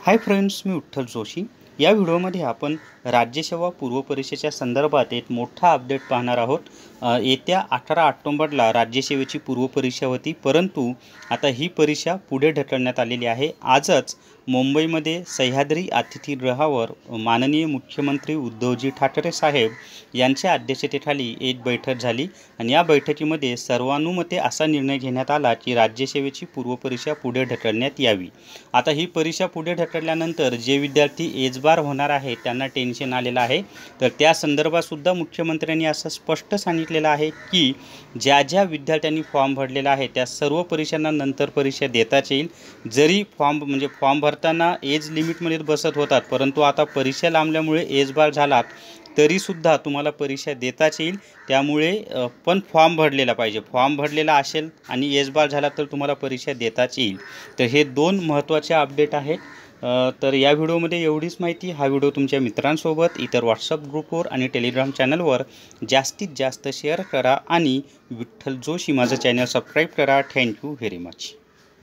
Hi friends, मी विठ्ठल जोशी। या व्हिडिओमध्ये आपण राज्यसेवा पूर्व परीक्षेच्या संदर्भात एक मोठा अपडेट पाहणार आहोत। येत्या 18 ऑक्टोबरला राज्यसेवेची पूर्व परीक्षा होती, परंतु आता ही परीक्षा पुढे ढकलण्यात आलेली आहे। आजच मुंबईमध्ये सह्याद्री अतिथीगृहावर माननीय मुख्यमंत्री उद्धवजी ठाकरे साहेब यांच्या अध्यक्षतेखाली एक बैठक झाली आणि या बैठकीमध्ये सर्वानुमते असा निर्णय घेण्यात आला की राज्यसेवेची पूर्व परीक्षा पुढे ढकलण्यात यावी। आता ही परीक्षा पुढे ढकलल्यानंतर जे विद्यार्थी एजबार होणार आहे त्यांना टेन्शन आलेलं आहे। तर त्या संदर्भात सुद्धा मुख्यमंत्र्यांनी असं स्पष्ट सांगितलेलं आहे की ज्या विद्यार्थ्यांनी फॉर्म भरलेला आहे त्या सर्व परीक्षांना नंतर परीक्षा देताच येईल। जरी फॉर्म भरताना एज लिमिटमध्ये बसत होतात, परंतु आता परीक्षा लांबल्यामुळे एजबार झालात तरीसुद्धा तुम्हाला परीक्षा देताच येईल। त्यामुळे पण फॉर्म भरलेला पाहिजे, फॉर्म भरलेला असेल आणि एजबार झाला तर तुम्हाला परीक्षा देताच येईल। तर हे दोन महत्त्वाचे अपडेट आहेत। तर या व्हिडिओमध्ये एवढीच माहिती। हा व्हिडिओ तुमच्या मित्रांसोबत इतर व्हॉट्सअप ग्रुपवर आणि टेलिग्राम चॅनलवर जास्तीत जास्त शेअर करा आणि विठ्ठल जोशी माझं चॅनल सबस्क्राईब करा। Thank you very much.